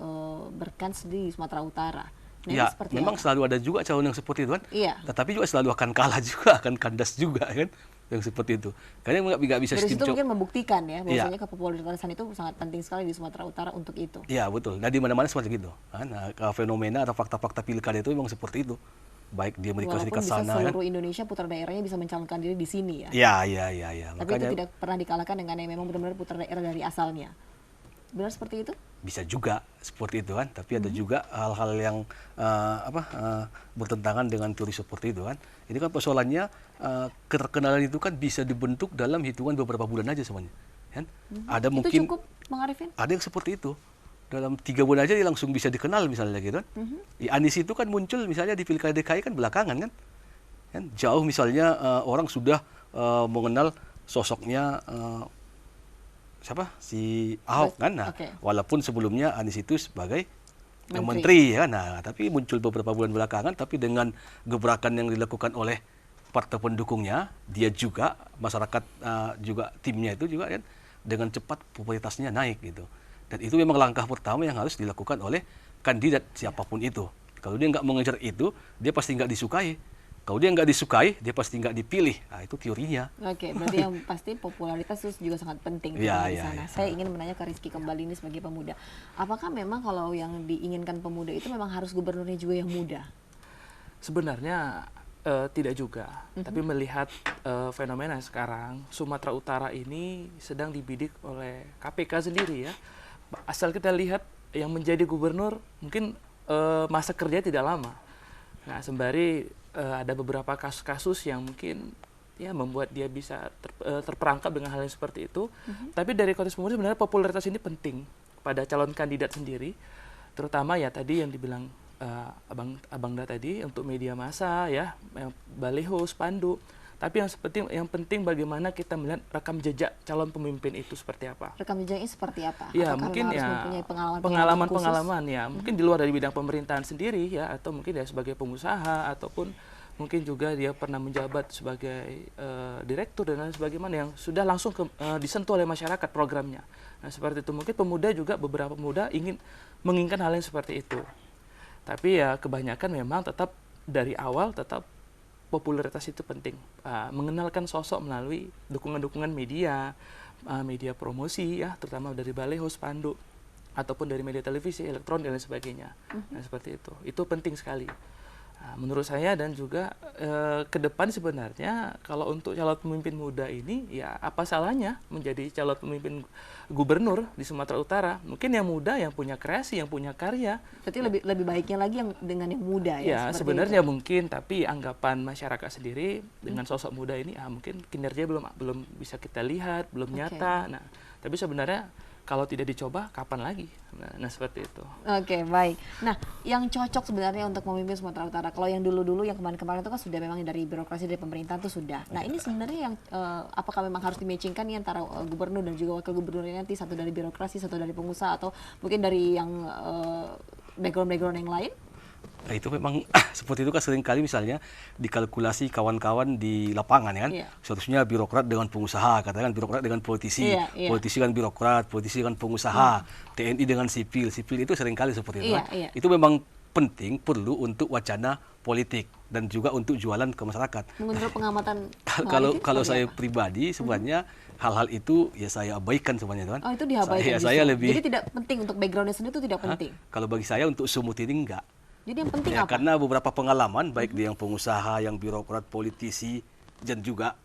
E: berkans di Sumatera Utara. Nah,
G: ya, memang selalu ada juga calon yang seperti itu kan.
E: Iya.
G: Tetapi juga selalu akan kalah juga, akan kandas juga kan, yang seperti itu. Karena nggak bisa
E: dari situ mungkin membuktikan ya, bahwasanya kepopuleritasan itu sangat penting sekali di Sumatera Utara untuk itu.
G: Iya, betul. Nah, di mana-mana seperti itu. Nah, fenomena atau fakta-fakta pilkada itu memang seperti itu. Baik di Amerika Serikat sana
E: bisa seluruh Indonesia putra daerahnya bisa mencalonkan diri di sini ya.
G: Iya.
E: Tapi makanya, itu tidak pernah dikalahkan dengan yang memang benar-benar putra daerah dari asalnya. Benar seperti itu?
G: Bisa juga seperti itu kan, tapi ada juga hal-hal yang bertentangan dengan teori seperti itu kan. Ini kan persoalannya keterkenalan itu kan bisa dibentuk dalam hitungan beberapa bulan aja semuanya. Kan? Ada
E: itu
G: mungkin
E: cukup, Bang Arifin?
G: Ada yang seperti itu. Dalam 3 bulan aja dia langsung bisa dikenal misalnya gitu kan. Anies itu kan muncul misalnya di Pilkada DKI kan belakangan kan. Jauh misalnya orang sudah mengenal sosoknya siapa, si Ahok kan. Nah, walaupun sebelumnya Anies itu sebagai menteri ya. Nah, tapi muncul beberapa bulan belakangan, tapi dengan gebrakan yang dilakukan oleh partai pendukungnya, dia juga masyarakat juga timnya itu juga kan dengan cepat popularitasnya naik gitu. Dan itu memang langkah pertama yang harus dilakukan oleh kandidat siapapun itu. Kalau dia nggak mengejar itu, dia pasti nggak disukai. Kalau dia nggak disukai, dia pasti nggak dipilih. Nah, itu teorinya.
E: Oke, berarti yang pasti popularitas itu juga sangat penting di sana. Saya ingin menanya ke Rizky kembali ini sebagai pemuda. Apakah memang kalau yang diinginkan pemuda itu memang harus gubernurnya juga yang muda?
H: Sebenarnya tidak juga. Tapi melihat fenomena sekarang, Sumatera Utara ini sedang dibidik oleh KPK sendiri ya. Asal kita lihat yang menjadi gubernur mungkin masa kerja tidak lama. Nah, sembari ada beberapa kasus-kasus yang mungkin ya membuat dia bisa terperangkap dengan hal yang seperti itu. Tapi dari konteks pemuda sebenarnya popularitas ini penting pada calon kandidat sendiri, terutama ya tadi yang dibilang Abang Da tadi untuk media massa ya, baliho, spanduk. Tapi yang penting bagaimana kita melihat rekam jejak calon pemimpin itu seperti apa.
D: Rekam jejaknya seperti apa?
H: Ya,
D: apakah
H: mungkin
D: harus
H: ya
D: mempunyai
H: pengalaman ya, mungkin di luar dari bidang pemerintahan sendiri ya, atau mungkin dia sebagai pengusaha, ataupun mungkin juga dia pernah menjabat sebagai direktur dan lain sebagainya yang sudah langsung disentuh oleh masyarakat programnya. Nah, seperti itu mungkin pemuda juga, beberapa pemuda menginginkan hal yang seperti itu. Tapi ya kebanyakan memang tetap dari awal tetap popularitas itu penting. Mengenalkan sosok melalui dukungan-dukungan media, media promosi ya, terutama dari baleho, spanduk, ataupun dari media televisi, elektronik dan lain sebagainya. Nah, seperti itu. Itu penting sekali. Menurut saya dan juga ke depan sebenarnya kalau untuk calon pemimpin muda ini ya apa salahnya menjadi calon pemimpin gubernur di Sumatera Utara. Mungkin yang muda, yang punya kreasi, yang punya karya.
D: Berarti lebih baiknya lagi yang dengan yang muda ya.
H: Ya sebenarnya mungkin, tapi anggapan masyarakat sendiri dengan sosok muda ini mungkin kinerja belum bisa kita lihat, belum nyata. Nah, tapi sebenarnya kalau tidak dicoba, kapan lagi? Nah seperti itu.
D: Oke, baik. Nah, yang cocok sebenarnya untuk memimpin Sumatera Utara, kalau yang dulu-dulu, yang kemarin-kemarin itu kan sudah memang dari birokrasi, dari pemerintahan itu sudah. Nah, ini sebenarnya yang, apakah memang harus dimatchingkan nih antara gubernur dan juga wakil gubernurnya nanti, satu dari birokrasi, satu dari pengusaha, atau mungkin dari yang background-background yang lain?
G: Nah, itu memang seperti itu kan seringkali misalnya dikalkulasi kawan-kawan di lapangan ya kan. Seharusnya birokrat dengan pengusaha, katakan birokrat dengan politisi, politisi kan birokrat, politisi kan pengusaha, TNI dengan sipil, sipil itu seringkali seperti itu kan. Itu memang penting, perlu untuk wacana politik dan juga untuk jualan ke masyarakat.
D: Menurut pengamatan
G: kalau saya pribadi sebenarnya hal-hal itu ya saya abaikan sebenarnya kan.
D: Oh, itu diabaikan.
G: Saya lebih.
D: Jadi tidak penting untuk backgroundnya sendiri itu tidak penting.
G: Kalau bagi saya untuk semut ini enggak.
D: Jadi yang penting
G: ya,
D: apa?
G: Karena beberapa pengalaman baik di yang pengusaha, yang birokrat, politisi, dan juga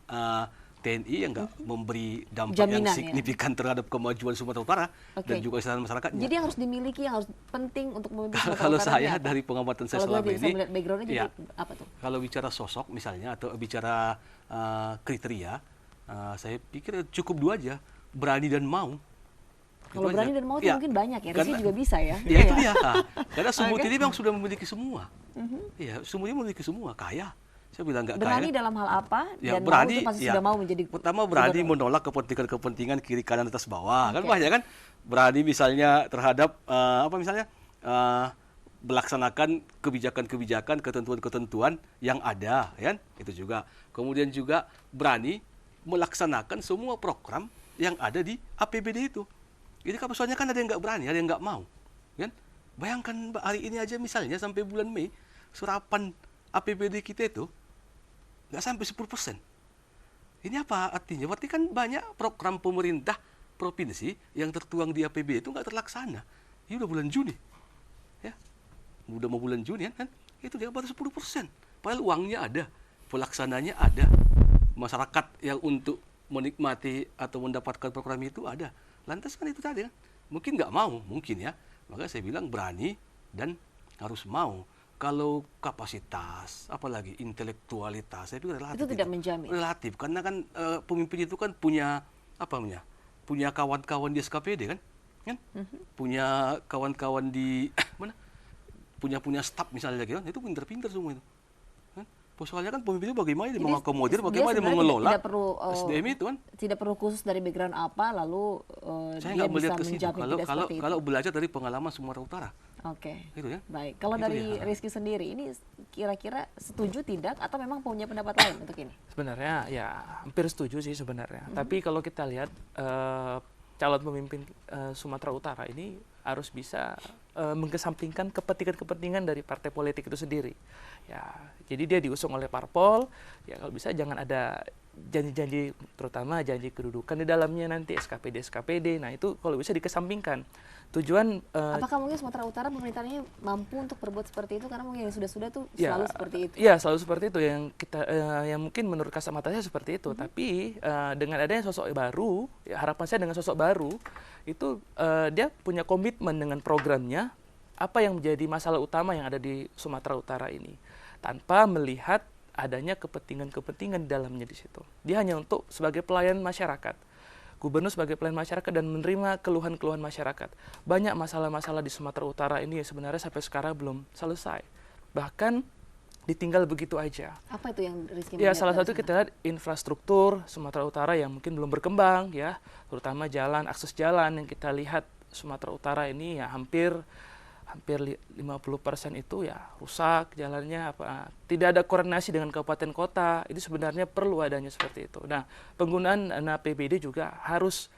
G: TNI yang nggak memberi dampak yang signifikan terhadap kemajuan Sumatera Utara dan juga kesehatan masyarakatnya.
D: Jadi yang harus dimiliki, yang harus penting untuk memimpin Sumatera Utara.
G: Kalau saya dari pengamatan saya selama ini,
D: backgroundnya jadi apa tuh?
G: Kalau bicara sosok misalnya atau bicara kriteria, saya pikir cukup dua aja, berani dan mau.
D: Kalau berani dan mau itu mungkin banyak ya, Rizky juga bisa ya.
G: Ya itu dia. Karena Sumut ini memang sudah memiliki semua. Iya, Sumut ini memiliki semua, kaya. Saya bilang nggak kaya.
D: Berani dalam hal apa?
G: Ya,
D: dan
G: berani,
D: mau itu pasti sudah mau menjadi.
G: Pertama berani menolak kepentingan kiri kanan atas bawah. Kan banyak kan. Berani misalnya terhadap melaksanakan kebijakan-kebijakan, ketentuan-ketentuan yang ada, kan? Itu juga. Kemudian juga berani melaksanakan semua program yang ada di APBD itu. Jadi kan soalnya kan ada yang nggak berani, ada yang nggak mau, kan? Bayangkan hari ini aja misalnya sampai bulan Mei serapan APBD kita itu nggak sampai 10%. Ini apa artinya? Berarti kan banyak program pemerintah provinsi yang tertuang di APBD itu nggak terlaksana. Ini udah bulan Juni, ya, udah mau bulan Juni kan? Itu dia baru 10%. Padahal uangnya ada, pelaksananya ada, masyarakat yang untuk menikmati atau mendapatkan program itu ada. Lantas kan itu tadi kan, mungkin nggak mau, mungkin ya. Maka saya bilang berani dan harus mau. Kalau kapasitas, apalagi intelektualitas, saya pikir relatif.
D: Itu tidak menjamin.
G: Relatif, karena kan pemimpin itu kan punya punya kawan-kawan di SKPD kan, punya kawan-kawan di mana, punya staf misalnya gitu, itu pinter-pinter semua itu. Soalnya kan pemimpin itu bagaimana dia mengakomodir, bagaimana dia mengelola SDM itu kan.
D: Tidak perlu khusus dari background apa, lalu
G: saya nggak melihat ke situ. Kalau belajar dari pengalaman Sumatera Utara.
D: Oke.
G: Gitu ya.
D: Baik. Kalau dari Rizky sendiri, ini kira-kira setuju tidak atau memang punya pendapat lain untuk ini?
H: Sebenarnya ya hampir setuju sih sebenarnya. Tapi kalau kita lihat calon pemimpin Sumatera Utara ini harus bisa mengesampingkan kepentingan-kepentingan dari partai politik itu sendiri. Ya, jadi dia diusung oleh parpol, ya kalau bisa jangan ada janji-janji, terutama janji kedudukan di dalamnya nanti SKPD. Nah, itu kalau bisa dikesampingkan. Tujuan
D: apakah mungkin Sumatera Utara pemerintahnya mampu untuk berbuat seperti itu, karena mungkin yang sudah-sudah tuh selalu seperti itu.
H: Iya, selalu seperti itu yang kita yang mungkin menurut kacamata saya seperti itu. Tapi dengan adanya sosok baru, ya, harapan saya dengan sosok baru itu dia punya komitmen dengan programnya, apa yang menjadi masalah utama yang ada di Sumatera Utara ini, tanpa melihat adanya kepentingan-kepentingan di dalamnya di situ. Dia hanya untuk sebagai pelayan masyarakat. Gubernur sebagai pelayan masyarakat dan menerima keluhan-keluhan masyarakat. Banyak masalah-masalah di Sumatera Utara ini sebenarnya sampai sekarang belum selesai. Bahkan ditinggal begitu aja.
D: Apa itu yang Rizky
H: Ya,
D: melihat
H: salah
D: dari
H: satu
D: sana?
H: kita lihat infrastruktur Sumatera Utara yang mungkin belum berkembang ya, terutama jalan, akses jalan yang kita lihat Sumatera Utara ini ya hampir 50% itu ya rusak jalannya, tidak ada koordinasi dengan kabupaten kota. Itu sebenarnya perlu adanya seperti itu. Nah, penggunaan dana APBD juga harus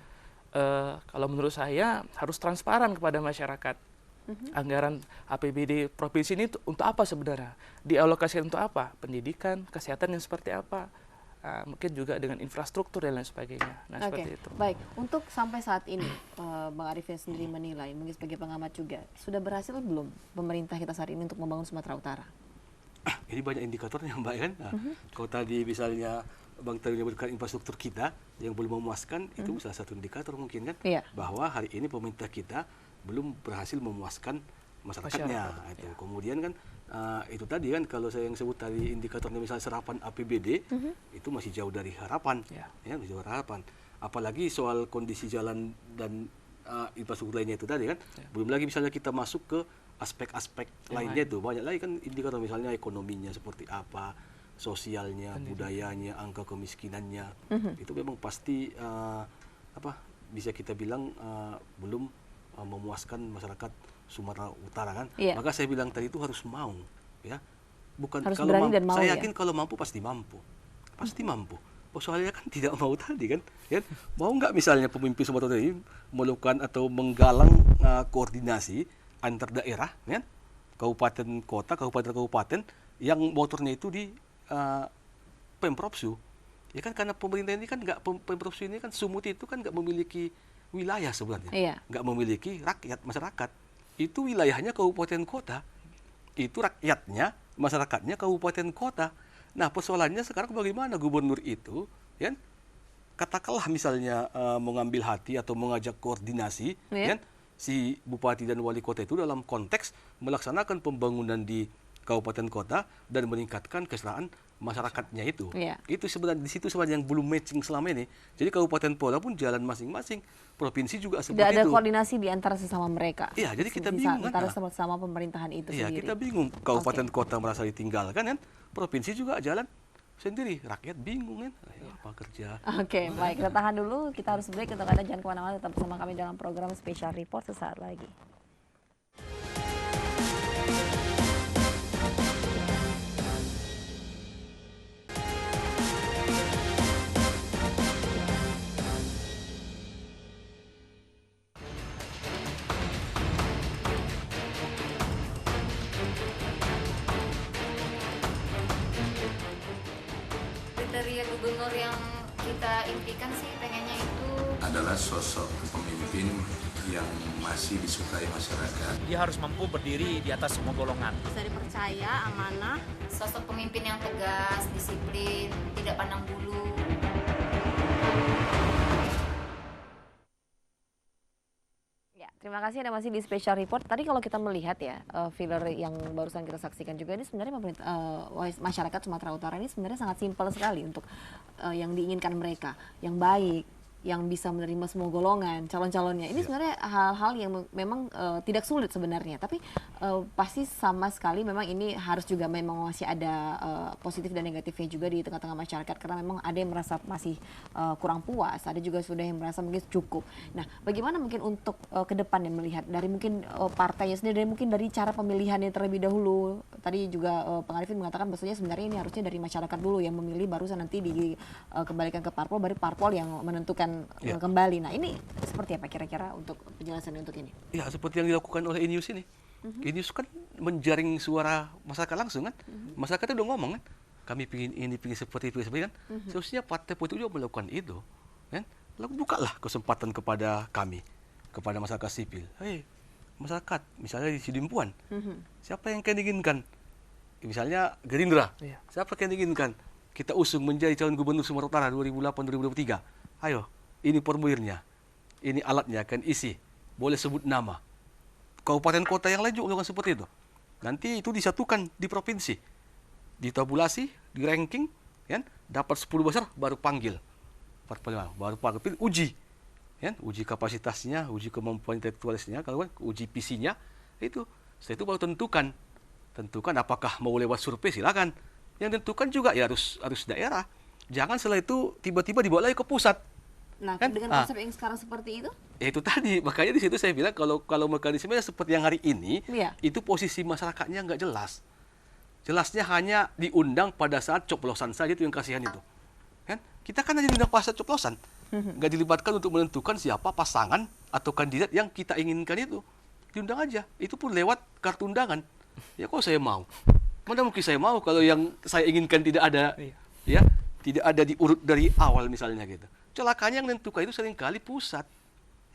H: kalau menurut saya harus transparan kepada masyarakat. Anggaran APBD provinsi ini untuk apa sebenarnya? Dialokasikan untuk apa? Pendidikan, kesehatan yang seperti apa? Mungkin juga dengan infrastruktur dan lain sebagainya. Nah, seperti itu.
D: Baik, untuk sampai saat ini, Bang Arifin sendiri menilai, mungkin sebagai pengamat juga, sudah berhasil belum pemerintah kita saat ini untuk membangun Sumatera Utara?
G: Ini banyak indikatornya Mbak kan. Nah, kalau tadi misalnya Bang Tari menyebutkan infrastruktur kita yang belum memuaskan, itu salah satu indikator mungkin kan, bahwa hari ini pemerintah kita belum berhasil memuaskan masyarakatnya. Itu. Kemudian kan itu tadi kan kalau saya yang sebut tadi indikatornya misalnya serapan APBD itu masih jauh dari harapan, ya masih jauh dari harapan. Apalagi soal kondisi jalan dan infrastruktur lainnya itu tadi kan, belum lagi misalnya kita masuk ke aspek-aspek lainnya itu banyak lagi kan indikator misalnya ekonominya seperti apa, sosialnya, budayanya, angka kemiskinannya itu memang pasti bisa kita bilang belum memuaskan masyarakat Sumatera Utara kan. Maka saya bilang tadi itu harus mau, ya. Bukan
D: harus
G: kalau
D: berani dan mau,
G: saya yakin kalau mampu pasti mampu. Pasti mampu. Soalnya kan tidak mau tadi kan. Ya? Mau nggak misalnya pemimpin Sumatera Utara ini melakukan atau menggalang koordinasi antar daerah, ya? Kabupaten kota, kabupaten yang motornya itu di Pemprovsu. Ya kan karena pemerintah ini kan nggak, Pemprovsu ini kan Sumut itu kan nggak memiliki wilayah sebenarnya, nggak memiliki rakyat, masyarakat. Itu wilayahnya kabupaten kota, itu rakyatnya, masyarakatnya kabupaten kota. Nah persoalannya sekarang bagaimana gubernur itu, ya, katakanlah misalnya mengambil hati atau mengajak koordinasi, ya, si bupati dan wali kota itu dalam konteks melaksanakan pembangunan di kabupaten kota dan meningkatkan kesejahteraan masyarakatnya itu. Itu sebenarnya di situ sebenarnya yang belum matching selama ini. Jadi kabupaten Pola pun jalan masing-masing, provinsi juga seperti itu.
D: Tidak ada koordinasi di antara sesama mereka.
G: Iya, jadi kita bingung kan.
D: Antara sama pemerintahan itu sendiri.
G: Iya, kita bingung. Kabupaten kota merasa ditinggalkan kan, provinsi juga jalan sendiri, rakyat bingung kan. Ayo, apa kerja?
D: Oke, baik, kita tahan dulu. Kita harus break untuk Anda, jangan kemana-mana, tetap bersama kami dalam program Special Report sesaat lagi.
A: Kriteria gubernur yang kita impikan sih pengennya itu
B: adalah sosok pemimpin yang masih disukai masyarakat.
C: Dia harus mampu berdiri di atas semua golongan.
I: Bisa dipercaya, amanah.
A: sosok pemimpin yang tegas, disiplin, tidak pandang bulu.
D: Terima kasih Anda masih di Special Report. Tadi kalau kita melihat ya, filler yang barusan kita saksikan juga ini sebenarnya masyarakat Sumatera Utara ini sebenarnya sangat simpel sekali untuk yang diinginkan mereka, yang baik, yang bisa menerima semua golongan, calon-calonnya. Ini sebenarnya hal-hal yang memang tidak sulit sebenarnya, tapi pasti sama sekali memang ini harus juga memang masih ada positif dan negatifnya juga di tengah-tengah masyarakat, karena memang ada yang merasa masih kurang puas, ada juga sudah yang merasa mungkin cukup. Nah, bagaimana mungkin untuk ke depan yang melihat dari mungkin partainya sendiri, dari mungkin dari cara pemilihannya terlebih dahulu. Tadi juga Bang Arifin mengatakan bahwasanya sebenarnya ini harusnya dari masyarakat dulu yang memilih, barusan nanti dikembalikan ke parpol, baru parpol yang menentukan kembali. Nah, ini seperti apa kira-kira untuk penjelasan untuk ini?
G: Ya, seperti yang dilakukan oleh Enius ini. Enius kan menjaring suara masyarakat langsung kan. Masyarakat udah ngomong kan, kami pingin ini, pingin seperti kan. Seharusnya partai politik juga melakukan itu, kan. Lalu bukalah kesempatan kepada kami, kepada masyarakat sipil. Hei, masyarakat, misalnya di Sidimpuan, siapa yang kalian inginkan? Misalnya Gerindra, siapa yang kalian inginkan? Kita usung menjadi calon gubernur Sumatera Utara 2008-2023. Ayo, ini formulirnya, ini alatnya, akan isi, boleh sebut nama. Kabupaten kota yang lain juga melakukan seperti itu. Nanti itu disatukan di provinsi, ditabulasi, di ranking, kan? Dapat 10 besar baru panggil, baru panggil, uji, kan? Uji kapasitasnya, uji kemampuan intelektualisnya, kalau kan uji PC-nya itu, setelah itu baru tentukan. tentukan apakah mau lewat survei silakan. Yang tentukan juga ya harus daerah. Jangan setelah itu tiba-tiba dibawa lagi ke pusat.
D: Nah,
G: Kan?
D: dengan konsep yang sekarang seperti itu?
G: Ya itu tadi, makanya di situ saya bilang kalau mekanismenya seperti yang hari ini,
D: Iya.
G: itu posisi masyarakatnya nggak jelas. Jelasnya hanya diundang pada saat coplosan saja, itu yang kasihan itu. Kan? Kita kan hanya diundang pas saat coplosan. Nggak dilibatkan untuk menentukan siapa pasangan atau kandidat yang kita inginkan itu. Diundang aja. Itu pun lewat kartu undangan. Ya kok saya mau? Mana mungkin saya mau kalau yang saya inginkan tidak ada, ya, tidak ada diurut dari awal misalnya gitu. Celakanya yang menentukan itu seringkali pusat.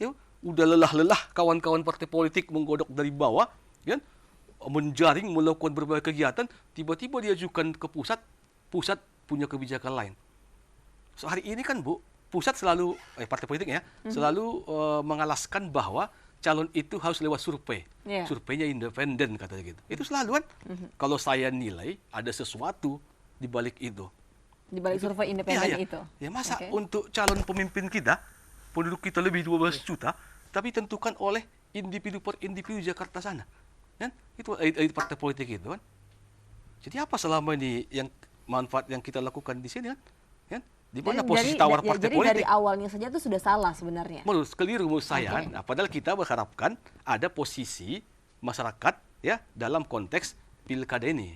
G: Ya, udah lelah-lelah kawan-kawan partai politik menggodok dari bawah, kan? Menjaring, melakukan berbagai kegiatan, tiba-tiba diajukan ke pusat punya kebijakan lain. So, hari ini kan Bu, pusat selalu, partai politik ya, selalu mengalaskan bahwa calon itu harus lewat survei.
D: Yeah.
G: Surveinya independen katanya gitu. Itu selalu kan. Kalau saya nilai ada sesuatu di balik itu.
D: Di balik survei independen
G: Ya.
D: itu.
G: Ya masa untuk calon pemimpin kita, penduduk kita lebih 12 juta, tapi tentukan oleh individu per individu Jakarta sana. Kan? Itu partai politik itu kan. Jadi apa selama ini yang manfaat yang kita lakukan di sini kan? Di mana posisi tawar partai
D: jadi
G: politik?
D: dari awalnya saja itu sudah salah sebenarnya.
G: Keliru menurut saya. Nah, padahal kita berharapkan ada posisi masyarakat ya dalam konteks pilkada ini.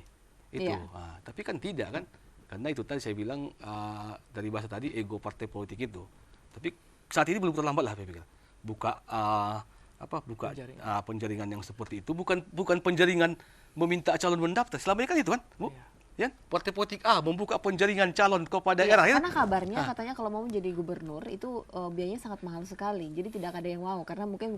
G: Itu.
D: Iya.
G: Nah, tapi kan tidak kan? Karena itu tadi saya bilang dari bahasa tadi ego partai politik itu. Tapi saat ini belum terlambat lah saya pikir. Buka penjaringan yang seperti itu, bukan penjaringan meminta calon mendaftar. Selama ini kan itu kan, Bu. Ya, partai politik A membuka penjaringan calon kepada daerah ya.
D: Karena kabarnya katanya kalau mau menjadi gubernur itu biayanya sangat mahal sekali. Jadi tidak ada yang mau karena mungkin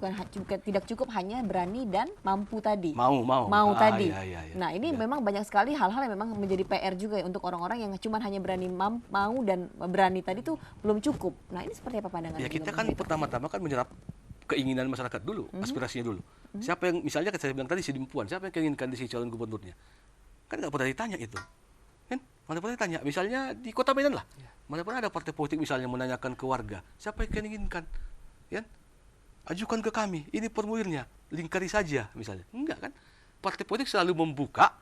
D: tidak cukup hanya berani dan mampu tadi. Mau tadi.
G: Iya.
D: Nah, ini memang banyak sekali hal-hal yang memang menjadi PR juga ya untuk orang-orang yang cuma hanya berani mau dan berani tadi itu belum cukup. Nah, ini seperti apa pandangan?
G: Ya, kita kan pertama-tama kan menyerap keinginan masyarakat dulu, aspirasinya dulu. Siapa yang misalnya saya bilang tadi Sidimpuan, siapa yang menginginkan di calon gubernurnya? Kan nggak pernah ditanya itu. Kan? Mana pernah ditanya. Misalnya di Kota Medan lah. Mana pernah ada partai politik misalnya menanyakan ke warga, siapa yang kalian inginkan? Ya? Ajukan ke kami, ini formulirnya, lingkari saja misalnya. Enggak kan? Partai politik selalu membuka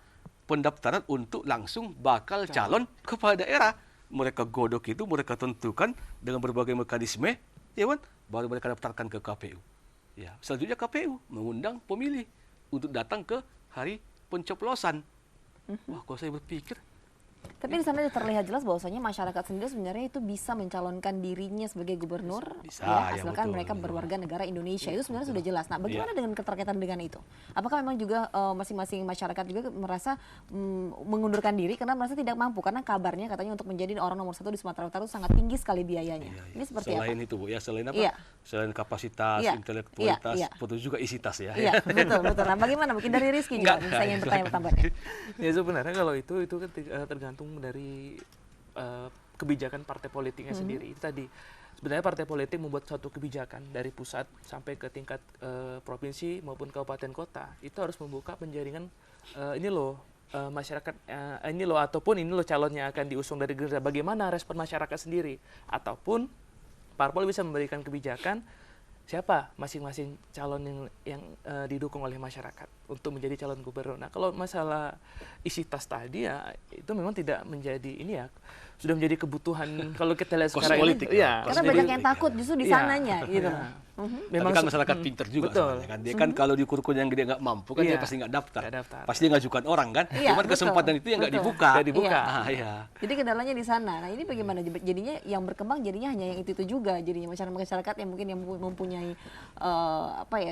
G: pendaftaran untuk langsung bakal calon kepala daerah. Mereka godok itu, mereka tentukan dengan berbagai mekanisme, ya kan? Baru mereka daftarkan ke KPU. Ya, selanjutnya KPU mengundang pemilih untuk datang ke hari pencoblosan. Wah, kalau saya berpikir.
D: Tapi di sana terlihat jelas bahwasanya masyarakat sendiri sebenarnya itu bisa mencalonkan dirinya sebagai gubernur,
G: Bisa,
D: ya,
G: ya,
D: asalkan
G: betul,
D: mereka
G: betul.
D: berwarga negara Indonesia. Itu sebenarnya sudah jelas. Nah, bagaimana dengan keterkaitan dengan itu? Apakah memang juga masing-masing masyarakat juga merasa mengundurkan diri karena merasa tidak mampu? Karena kabarnya katanya untuk menjadi orang nomor 1 di Sumatera Utara itu sangat tinggi sekali biayanya. Ini seperti
G: selain
D: apa?
G: itu Bu ya, selain apa?
D: Iya.
G: Selain kapasitas,
D: Iya.
G: intelektualitas,
D: Iya.
G: betul juga isi tas ya.
D: Iya, betul. Nah, bagaimana? Mungkin dari Rizky juga, saya ingin bertanya tambahan.
H: Ya sebenarnya kalau itu kan tergantung dari kebijakan partai politiknya sendiri. Itu tadi sebenarnya partai politik membuat suatu kebijakan dari pusat sampai ke tingkat provinsi maupun kabupaten kota itu harus membuka penjaringan ini loh masyarakat ini loh ataupun ini loh calonnya akan diusung dari Gerindra. Bagaimana respon masyarakat sendiri ataupun parpol bisa memberikan kebijakan siapa masing-masing calon yang didukung oleh masyarakat untuk menjadi calon gubernur. Nah, kalau masalah isi tas tadi ya itu memang tidak menjadi ini ya sudah menjadi kebutuhan kalau kita lihat sekarang
G: politik,
H: ini. Iya,
D: Karena banyak yang takut justru di sananya gitu.
G: Memang kan masyarakat pinter juga sebenarnya kan. Dia kan kalau di kurkun yang gede nggak mampu kan dia pasti nggak daftar. Pasti dia ngajukan orang kan.
D: Iya,
G: Cuman kesempatan itu yang nggak dibuka.
D: Iya. Jadi kendalanya di sana. Nah, ini bagaimana jadinya yang berkembang jadinya hanya yang itu juga jadinya masyarakat yang mungkin yang mempunyai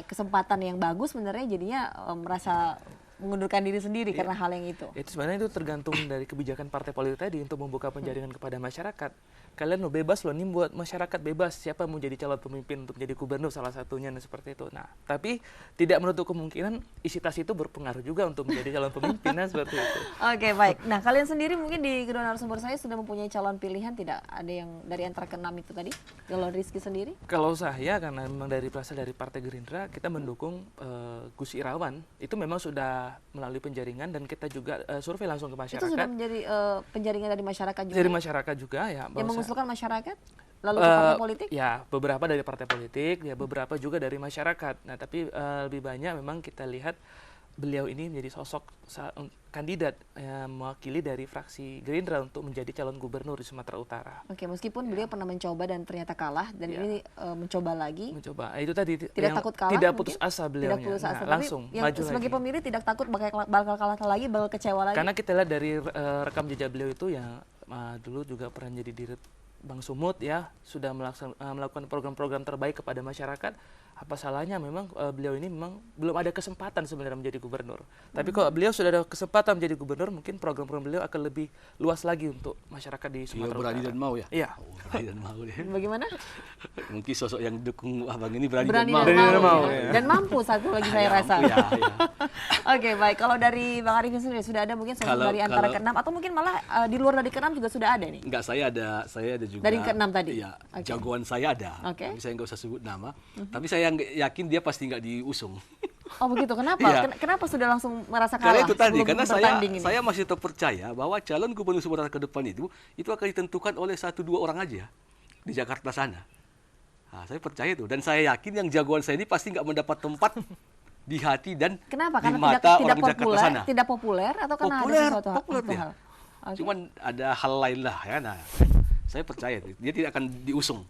D: kesempatan yang bagus sebenarnya jadinya merasa mengundurkan diri sendiri karena hal yang itu.
H: Itu sebenarnya itu tergantung dari kebijakan partai politik tadi untuk membuka penjaringan kepada masyarakat. Kalian lo bebas loh, nih buat masyarakat bebas siapa mau jadi calon pemimpin untuk jadi gubernur salah satunya dan seperti itu. Nah, tapi tidak menutup kemungkinan isi tas itu berpengaruh juga untuk menjadi calon pemimpin seperti itu.
D: Oke, baik. Nah, kalian sendiri mungkin di kedua narasumber saya sudah mempunyai calon pilihan tidak? Ada yang dari antara keenam itu tadi? Kalau Rizky sendiri?
H: Kalau saya karena memang berasal dari Partai Gerindra, kita mendukung Gus Irawan. Itu memang sudah melalui penjaringan dan kita juga survei langsung ke masyarakat.
D: Itu sudah menjadi penjaringan dari masyarakat juga?
H: Dari masyarakat juga ya.
D: Yang mengusulkan masyarakat? Lalu ke partai politik?
H: Ya, beberapa dari partai politik, ya beberapa juga dari masyarakat. Nah, tapi lebih banyak memang kita lihat beliau ini menjadi sosok kandidat mewakili dari fraksi Gerindra untuk menjadi calon gubernur di Sumatera Utara.
D: Oke, meskipun beliau pernah mencoba dan ternyata kalah, dan ini mencoba lagi.
H: Mencoba, itu tadi
D: tidak takut kalah,
H: tidak putus asa beliaunya.
D: Tidak putus asa,
H: langsung maju
D: sebagai
H: lagi.
D: pemilih tidak takut bakal kalah lagi, bakal kecewa lagi.
H: Karena kita lihat dari rekam jejak beliau itu yang dulu juga pernah jadi Dirut Bank Sumut ya, sudah melakukan program-program terbaik kepada masyarakat. Apa salahnya memang beliau ini memang belum ada kesempatan sebenarnya menjadi gubernur. Tapi kalau beliau sudah ada kesempatan menjadi gubernur, mungkin program-program beliau akan lebih luas lagi untuk masyarakat di Sumatera Utara.
G: Berani dan mau ya?
H: Iya.
G: Oh, berani dan mau ya.
D: Bagaimana?
G: Mungkin sosok yang dukung Abang ini berani
D: dan
G: mau.
D: mau. Dan mampu satu lagi saya rasa.
G: Ya.
D: Oke, baik. Kalau dari Bang Arifin sendiri sudah ada mungkin sosok dari antara keenam atau mungkin malah di luar dari keenam juga sudah ada nih?
G: Enggak, saya ada juga.
D: Dari keenam tadi?
G: Iya, jagoan saya ada. Tapi saya nggak usah sebut nama. Tapi saya yakin dia pasti nggak diusung.
D: Oh begitu, kenapa?
G: Iya.
D: Kenapa sudah langsung merasa kalah?
G: Karena itu tadi, karena
D: ini?
G: saya masih tetap percaya bahwa calon gubernur Sumatera ke depan itu akan ditentukan oleh 1-2 orang aja di Jakarta sana. Nah, saya percaya itu, dan saya yakin yang jagoan saya ini pasti nggak mendapat tempat di hati dan
D: kenapa?
G: di
D: Karena
G: mata orang
D: populer,
G: Jakarta sana.
D: Tidak populer atau karena
G: populer,
D: ada sesuatu
G: populer dia.
D: hal? Okay.
G: Cuman ada hal lain lah ya. Nah, saya percaya dia tidak akan diusung.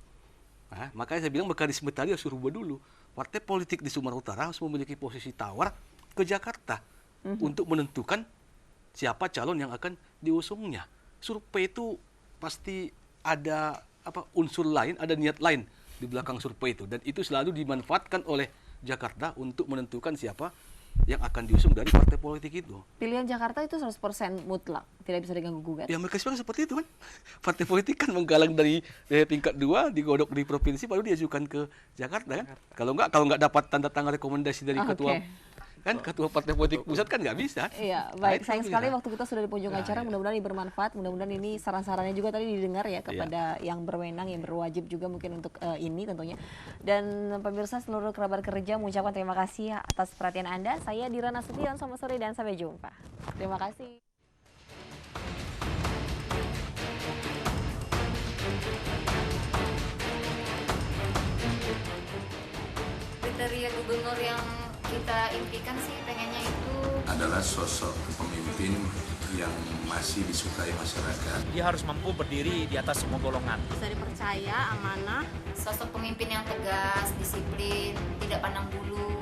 G: Nah, makanya saya bilang mekanisme tadi harus rubah dulu. Partai politik di Sumatera Utara harus memiliki posisi tawar ke Jakarta untuk menentukan siapa calon yang akan diusungnya. Survei itu pasti ada unsur lain, ada niat lain di belakang survei itu, dan itu selalu dimanfaatkan oleh Jakarta untuk menentukan siapa yang akan diusung dari partai politik itu.
D: Pilihan Jakarta itu 100% mutlak, tidak bisa diganggu gugat.
G: Ya mereka sebenarnya seperti itu kan. Partai politik kan menggalang dari tingkat 2, digodok di provinsi, baru diajukan ke Jakarta kan. Kalau nggak dapat tanda tangan rekomendasi dari ketua kan, ketua partai politik pusat kan nggak bisa.
D: Iya, baik. Sayang sekali waktu kita sudah di penghujung acara. Mudah-mudahan ini bermanfaat. Mudah-mudahan ini saran-sarannya juga tadi didengar ya kepada yang berwenang, yang berwajib juga mungkin untuk ini tentunya. Dan pemirsa, seluruh kerabat kerja mengucapkan terima kasih atas perhatian Anda. Saya Dira Nasution, selamat sore dan sampai jumpa. Terima kasih.
A: Kriteria gubernur yang kita impikan sih pengennya itu
B: adalah sosok pemimpin yang masih disukai masyarakat.
C: Dia harus mampu berdiri di atas semua golongan.
I: Bisa dipercaya, amanah.
A: sosok pemimpin yang tegas, disiplin, tidak pandang bulu.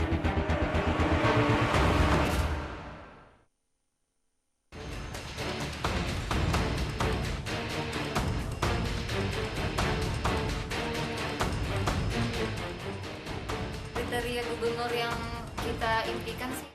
A: Kriteria gubernur yang kita impikan sih